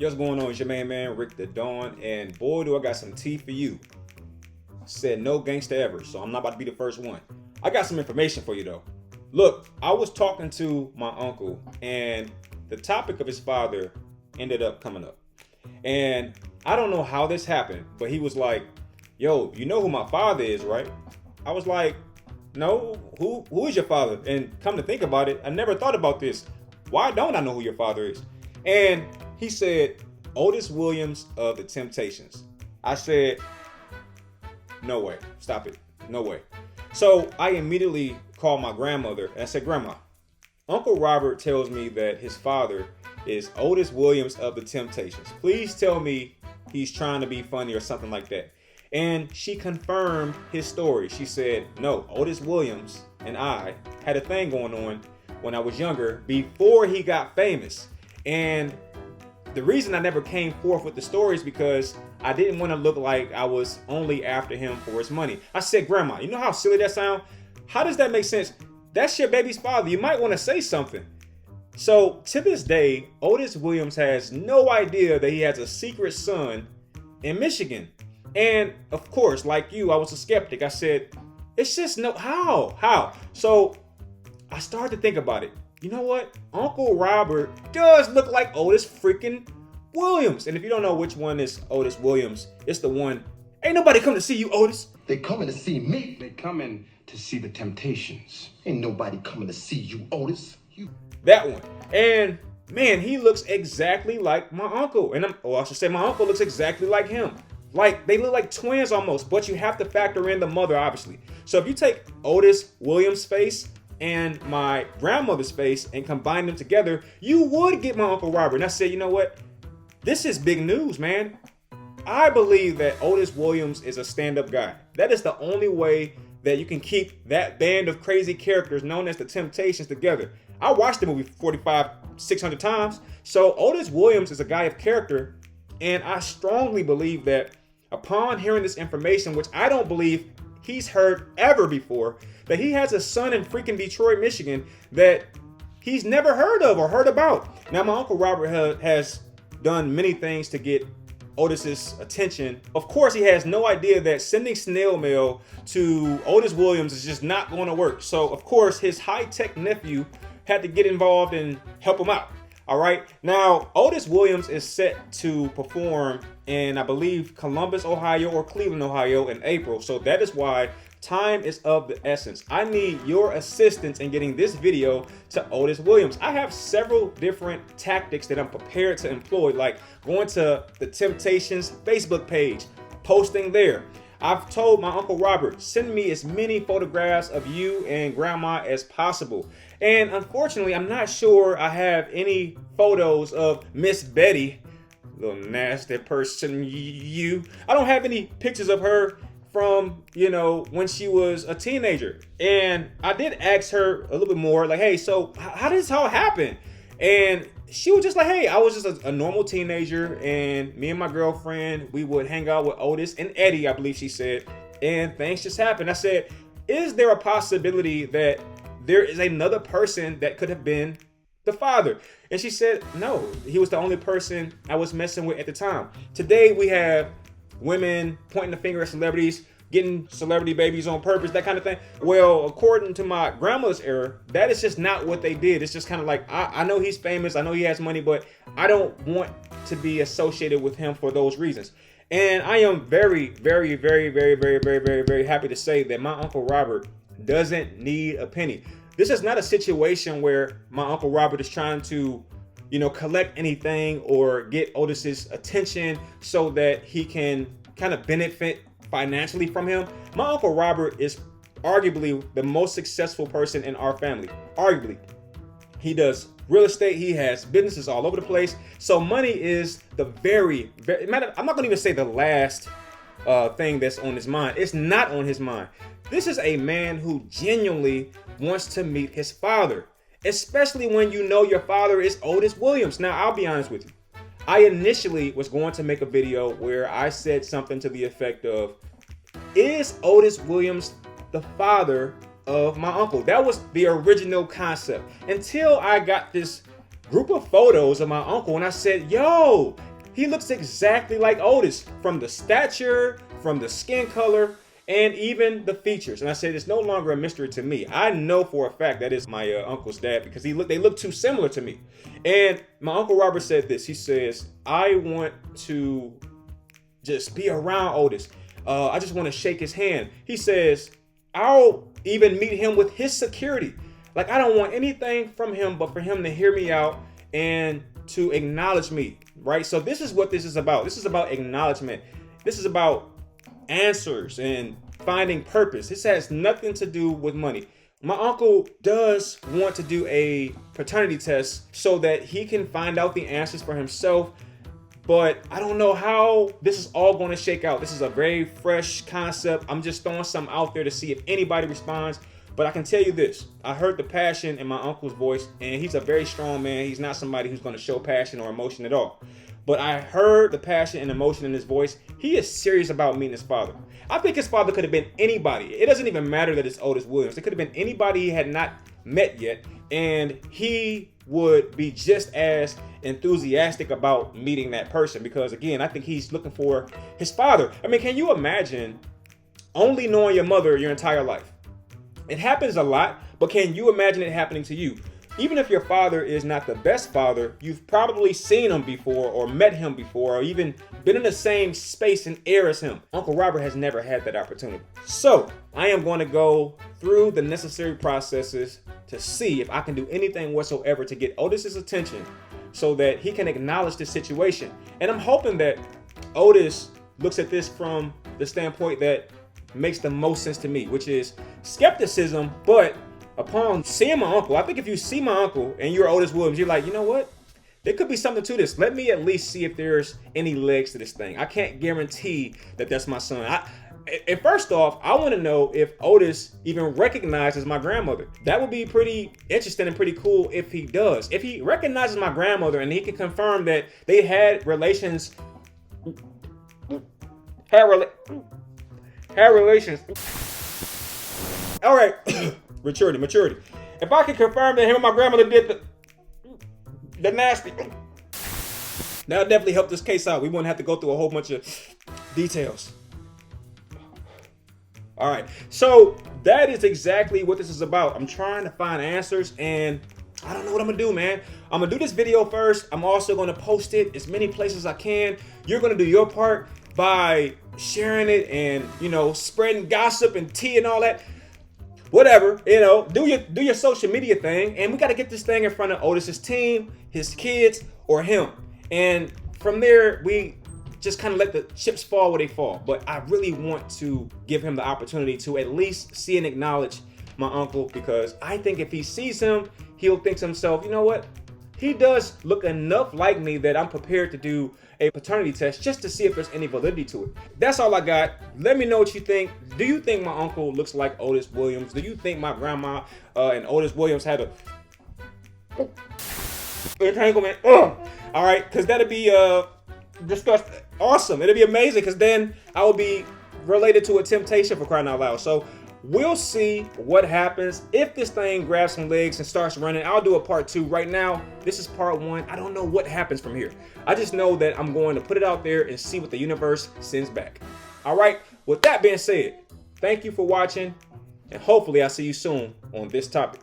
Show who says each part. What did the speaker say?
Speaker 1: Yo, what's going on? It's your man, Rick the Dawn, and boy, do I got some tea for you. Said no gangsta ever, so I'm not about to be the first one. I got some information for you though. Look, I was talking to my uncle, and the topic of his father ended up coming up. And I don't know how this happened, but he was like, "Yo, you know who my father is, right?" I was like, "No, who is your father?" And come to think about it, I never thought about this. Why don't I know who your father is? And he said, Otis Williams of the Temptations. I said, no way. Stop it. No way. So I immediately called my grandmother and I said, Grandma, Uncle Robert tells me that his father is Otis Williams of the Temptations. Please tell me he's trying to be funny or something like that. And she confirmed his story. She said, no, Otis Williams and I had a thing going on when I was younger before he got famous. And the reason I never came forth with the story is because I didn't want to look like I was only after him for his money. I said, Grandma, you know how silly that sounds? How does that make sense? That's your baby's father. You might want to say something. So to this day, Otis Williams has no idea that he has a secret son in Michigan. And of course, like you, I was a skeptic. I said, it's just no, how? So I started to think about it. You know what? Uncle Robert does look like Otis freaking Williams. And if you don't know which one is Otis Williams, it's the one, ain't nobody come to see you, Otis.
Speaker 2: They coming to see me.
Speaker 3: They coming to see the Temptations.
Speaker 2: Ain't nobody coming to see you, Otis.
Speaker 1: That one. And man, he looks exactly like my uncle. And I should say my uncle looks exactly like him. Like they look like twins almost, but you have to factor in the mother, obviously. So if you take Otis Williams' face and my grandmother's face and combine them together, you would get my Uncle Robert. And I said, you know what? This is big news, man. I believe that Otis Williams is a stand-up guy. That is the only way that you can keep that band of crazy characters known as the Temptations together. I watched the movie 600 times. So Otis Williams is a guy of character. And I strongly believe that upon hearing this information, which I don't believe he's heard ever before, that he has a son in freaking Detroit, Michigan that he's never heard of or heard about. Now, my Uncle Robert has done many things to get Otis's attention. Of course, he has no idea that sending snail mail to Otis Williams is just not going to work. So, of course, his high-tech nephew had to get involved and help him out. All right. Now, Otis Williams is set to perform in, I believe, Columbus, Ohio or Cleveland, Ohio in April. So that is why time is of the essence. I need your assistance in getting this video to Otis Williams. I have several different tactics that I'm prepared to employ, like going to the Temptations Facebook page, posting there. I've told my Uncle Robert, send me as many photographs of you and Grandma as possible. And unfortunately, I'm not sure I have any photos of Miss Betty, little nasty person, you. I don't have any pictures of her from, when she was a teenager. And I did ask her a little bit more, like, hey, so how did this all happen? And she was just like, hey, I was just a normal teenager, and me and my girlfriend, we would hang out with Otis and Eddie, I believe she said, and things just happened. I said, is there a possibility that there is another person that could have been the father? And she said, no, he was the only person I was messing with at the time. Today, we have women pointing the finger at celebrities, getting celebrity babies on purpose, that kind of thing. Well, according to my grandmother's era, that is just not what they did. It's just kind of like, I know he's famous, I know he has money, but I don't want to be associated with him for those reasons. And I am very, very, very, very, very, very, very, very happy to say that my Uncle Robert doesn't need a penny. This is not a situation where my Uncle Robert is trying to, collect anything or get Otis's attention so that he can kind of benefit financially from him. My Uncle Robert is arguably the most successful person in our family. Arguably. He does real estate. He has businesses all over the place. So money is the very, I'm not going to even say the last thing that's on his mind. It's not on his mind. This is a man who genuinely wants to meet his father, especially when you know your father is Otis Williams. Now, I'll be honest with you. I initially was going to make a video where I said something to the effect of, is Otis Williams the father of my uncle? That was the original concept. Until I got this group of photos of my uncle and I said, yo, he looks exactly like Otis, from the stature, from the skin color, and even the features. And I said, it's no longer a mystery to me. I know for a fact that is my uncle's dad, because they look too similar to me. And my Uncle Robert said this. He says, I want to just be around Otis. I just want to shake his hand. He says, I'll even meet him with his security. Like, I don't want anything from him but for him to hear me out and to acknowledge me, right? So this is what this is about. This is about acknowledgement. This is about answers and finding purpose. This has nothing to do with money. My uncle does want to do a paternity test so that he can find out the answers for himself, but I don't know how this is all going to shake out. This is a very fresh concept. I'm just throwing something out there to see if anybody responds. But I can tell you this, I heard the passion in my uncle's voice, and he's a very strong man. He's not somebody who's going to show passion or emotion at all. But I heard the passion and emotion in his voice. He is serious about meeting his father. I think his father could have been anybody. It doesn't even matter that it's Otis Williams. It could have been anybody he had not met yet, and he would be just as enthusiastic about meeting that person, because again, I think he's looking for his father. I mean, can you imagine only knowing your mother your entire life? It happens a lot, but can you imagine it happening to you? Even if your father is not the best father, you've probably seen him before or met him before or even been in the same space and air as him. Uncle Robert has never had that opportunity. So I am going to go through the necessary processes to see if I can do anything whatsoever to get Otis's attention so that he can acknowledge the situation. And I'm hoping that Otis looks at this from the standpoint that makes the most sense to me, which is skepticism, but upon seeing my uncle, I think if you see my uncle and you're Otis Williams, you're like, you know what? There could be something to this. Let me at least see if there's any legs to this thing. I can't guarantee that that's my son. And first off, I want to know if Otis even recognizes my grandmother. That would be pretty interesting and pretty cool if he does. If he recognizes my grandmother and he can confirm that they had relations, all right. maturity. If I can confirm that him and my grandmother did the nasty, that'll definitely help this case out. We wouldn't have to go through a whole bunch of details. All right, so that is exactly what this is about. I'm trying to find answers, and I don't know what I'm gonna do, man. I'm gonna do this video first. I'm also gonna post it as many places as I can. You're gonna do your part by sharing it and, you know, spreading gossip and tea and all that. Whatever, you know, do your social media thing, and we got to get this thing in front of Otis's team, his kids, or him. And from there, we just kind of let the chips fall where they fall. But I really want to give him the opportunity to at least see and acknowledge my uncle, because I think if he sees him, he'll think to himself, you know what? He does look enough like me that I'm prepared to do a paternity test just to see if there's any validity to it. That's all I got. Let me know what you think. Do you think my uncle looks like Otis Williams? Do you think my grandma and Otis Williams had a entanglement? All right, because that'd be disgusting. Awesome. It'd be amazing, because then I would be related to a temptation, for crying out loud. So we'll see what happens. If this thing grabs some legs and starts running, I'll do a part 2. Right now, this is part 1. I don't know what happens from here. I just know that I'm going to put it out there and see what the universe sends back. All right, with that being said, thank you for watching, and hopefully I'll see you soon on this topic.